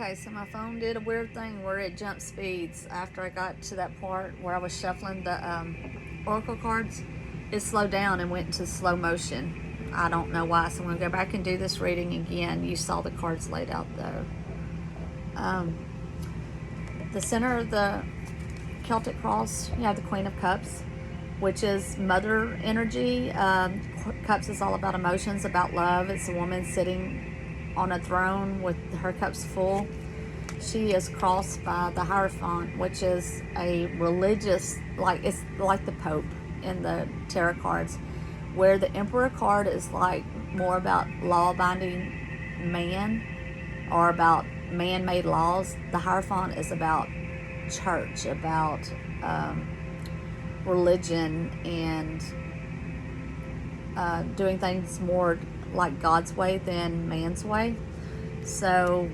Okay, so my phone did a weird thing where it jumped speeds after I got to that part where I was shuffling the oracle cards. It slowed down and went into slow motion. I don't know why, so I'm going to go back and do this reading again. You saw the cards laid out though. The center of the Celtic cross, you have the Queen of Cups, which is mother energy. Cups is all about emotions, about love. It's a woman sitting on a throne with her cups full. She is crossed by the Hierophant, which is a religious, it's like the Pope in the tarot cards, where the Emperor card is like more about law-abiding man or about man-made laws. The Hierophant is about church, about religion, and doing things more like God's way than man's way. So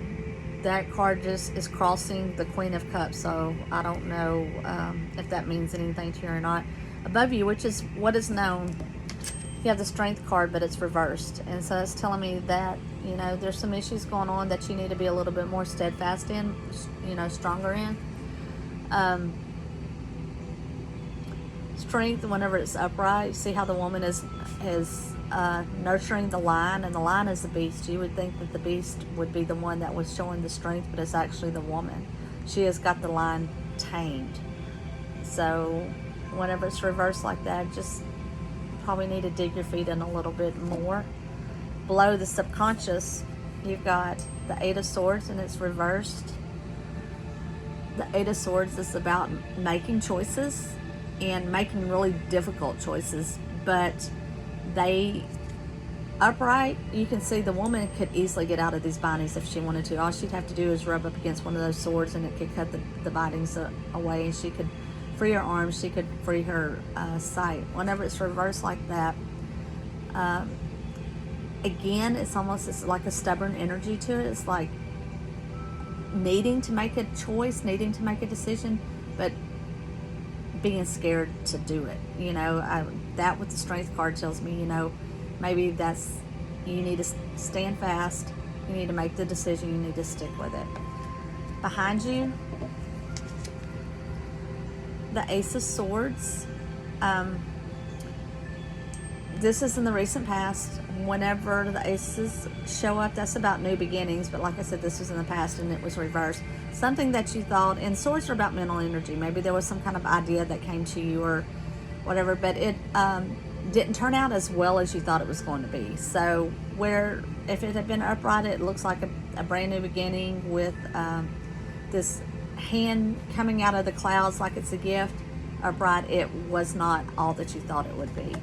that card just is crossing the Queen of Cups. So I don't know if that means anything to you or not. Above you, which is what is known, you have the Strength card, but it's reversed. And so it's telling me that, there's some issues going on that you need to be a little bit more steadfast in, stronger in. Strength, whenever it's upright, see how the woman is nurturing the lion, and the lion is the beast. You would think that the beast would be the one that was showing the strength, but it's actually the woman. She has got the lion tamed. So whenever it's reversed like that, just probably need to dig your feet in a little bit more. Below the subconscious, you've got the Eight of Swords, and it's reversed. The Eight of Swords is about making choices and making really difficult choices, but they upright, you can see the woman could easily get out of these bindings if she wanted to. All she'd have to do is rub up against one of those swords, and it could cut the bindings away, and she could free her arms, she could free her sight. Whenever it's reversed like that, again, it's like a stubborn energy to it. It's like needing to make a choice, needing to make a decision, but being scared to do it. That with the Strength card tells me, maybe that's, you need to stand fast, you need to make the decision, you need to stick with it. Behind you, the Ace of Swords. This is in the recent past. Whenever the aces show up, that's about new beginnings, but like I said, this was in the past and it was reversed. Something that you thought, and swords are about mental energy. Maybe there was some kind of idea that came to you or whatever, but it didn't turn out as well as you thought it was going to be. So if it had been upright, it looks like a brand new beginning with this hand coming out of the clouds like it's a gift. Upright, it was not all that you thought it would be.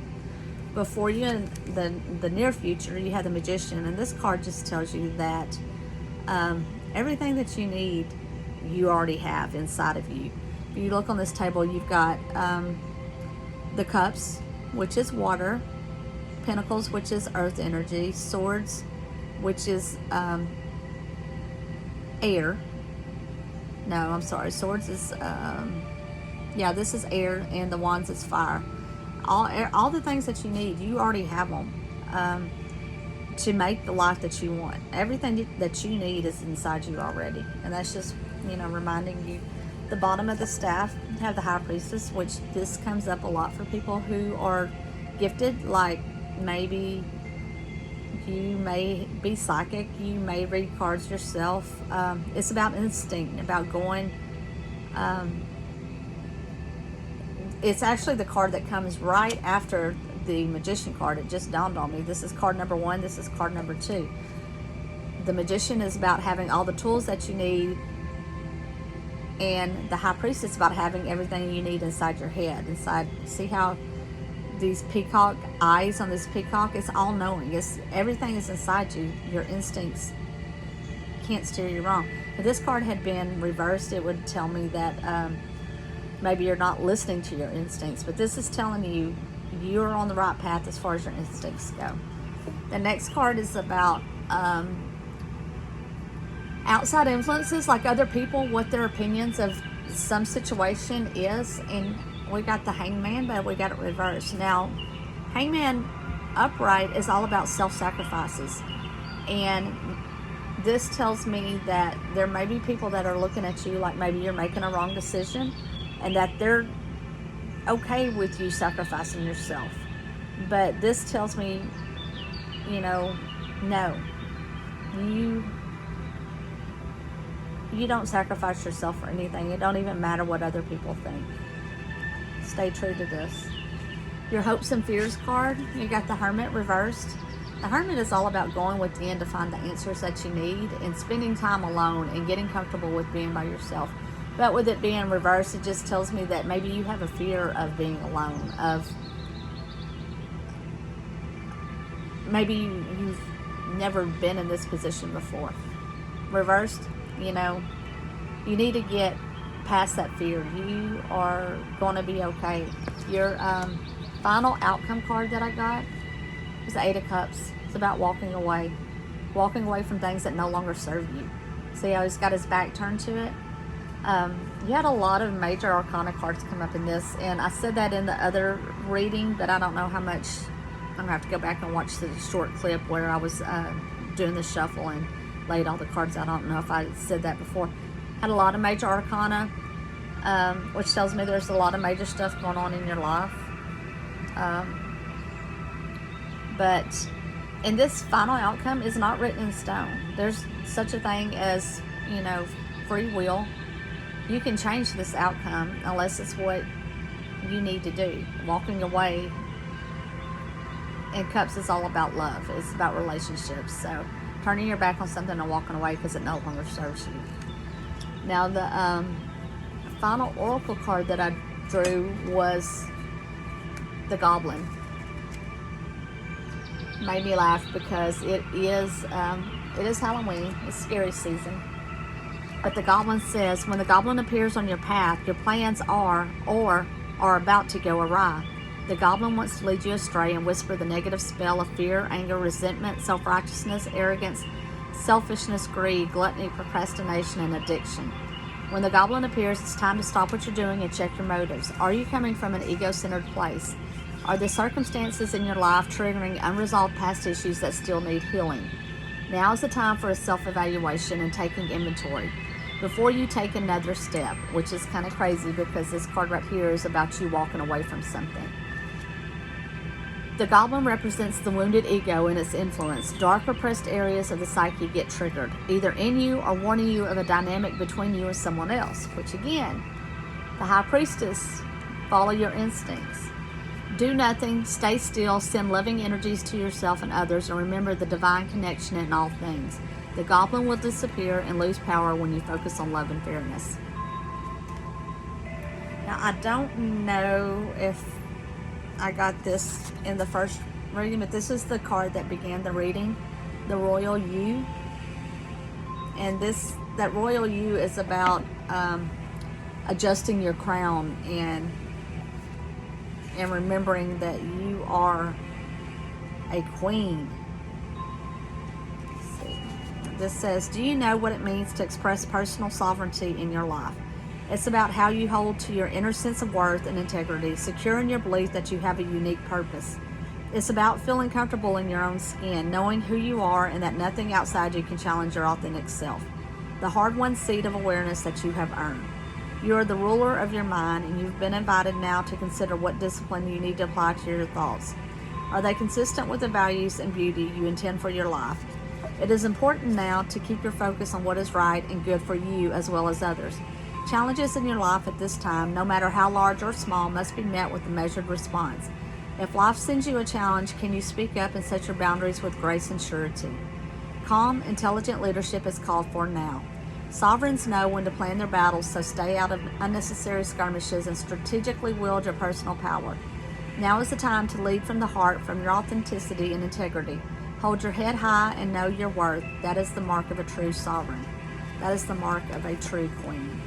Before you, in the near future, you have the Magician, and this card just tells you that everything that you need, you already have inside of you. If you look on this table, you've got the Cups, which is water, Pentacles, which is earth energy, Swords, which is air. No, I'm sorry, Swords is, this is air, and the Wands is fire. All the things that you need, you already have them to make the life that you want. Everything that you need is inside you already, and that's just reminding you. The bottom of the staff have the High Priestess, which this comes up a lot for people who are gifted. Like maybe you may be psychic, you may read cards yourself. It's about instinct, about going. It's actually the card that comes right after the Magician card. It just dawned on me. This is card number 1. This is card number 2. The Magician is about having all the tools that you need, and the High Priestess is about having everything you need inside your head. See how these peacock eyes on this peacock? It's all knowing. Everything is inside you. Your instincts can't steer you wrong. If this card had been reversed, it would tell me that maybe you're not listening to your instincts, but this is telling you you're on the right path as far as your instincts go. The next card is about outside influences, like other people, what their opinions of some situation is, and we got the Hangman, but we got it reversed. Now, Hangman upright is all about self-sacrifices, and this tells me that there may be people that are looking at you like maybe you're making a wrong decision, and that they're okay with you sacrificing yourself. But this tells me, no, you don't sacrifice yourself for anything. It don't even matter what other people think. Stay true to this. Your hopes and fears card, you got the Hermit reversed. The Hermit is all about going within to find the answers that you need and spending time alone and getting comfortable with being by yourself. But with it being reversed, it just tells me that maybe you have a fear of being alone, of maybe you've never been in this position before. Reversed, you need to get past that fear. You are going to be okay. Your final outcome card that I got was the Eight of Cups. It's about walking away from things that no longer serve you. See how he's got his back turned to it? You had a lot of major arcana cards come up in this, and I said that in the other reading, but I don't know how much. I'm going to have to go back and watch the short clip where I was doing the shuffle and laid all the cards out. I don't know if I said that before. Had a lot of major arcana, which tells me there's a lot of major stuff going on in your life. But in this final outcome is not written in stone. There's such a thing as, free will. You can change this outcome unless it's what you need to do. Walking away in Cups is all about love. It's about relationships. So turning your back on something and walking away because it no longer serves you. Now the final oracle card that I drew was the Goblin. Made me laugh because it is Halloween. It's scary season. But the Goblin says, when the Goblin appears on your path, your plans are or are about to go awry. The Goblin wants to lead you astray and whisper the negative spell of fear, anger, resentment, self-righteousness, arrogance, selfishness, greed, gluttony, procrastination, and addiction. When the Goblin appears, it's time to stop what you're doing and check your motives. Are you coming from an ego-centered place? Are the circumstances in your life triggering unresolved past issues that still need healing? Now is the time for a self-evaluation and taking inventory before you take another step, which is kind of crazy because this card right here is about you walking away from something. The Goblin represents the wounded ego and its influence. Dark, repressed areas of the psyche get triggered, either in you or warning you of a dynamic between you and someone else, which again, the High Priestess, follow your instincts. Do nothing, stay still, send loving energies to yourself and others, and remember the divine connection in all things. The Goblin will disappear and lose power when you focus on love and fairness. Now, I don't know if I got this in the first reading, but this is the card that began the reading, the Royal U. And that Royal U is about adjusting your crown and remembering that you are a queen. Let's see. This says, do you know what it means to express personal sovereignty in your life? It's about how you hold to your inner sense of worth and integrity, secure in your belief that you have a unique purpose. It's about feeling comfortable in your own skin, knowing who you are and that nothing outside you can challenge your authentic self. The hard-won seat of awareness that you have earned. You are the ruler of your mind, and you've been invited now to consider what discipline you need to apply to your thoughts. Are they consistent with the values and beauty you intend for your life? It is important now to keep your focus on what is right and good for you as well as others. Challenges in your life at this time, no matter how large or small, must be met with a measured response. If life sends you a challenge, can you speak up and set your boundaries with grace and surety? Calm, intelligent leadership is called for now. Sovereigns know when to plan their battles, so stay out of unnecessary skirmishes and strategically wield your personal power. Now is the time to lead from the heart, from your authenticity and integrity. Hold your head high and know your worth. That is the mark of a true sovereign. That is the mark of a true queen.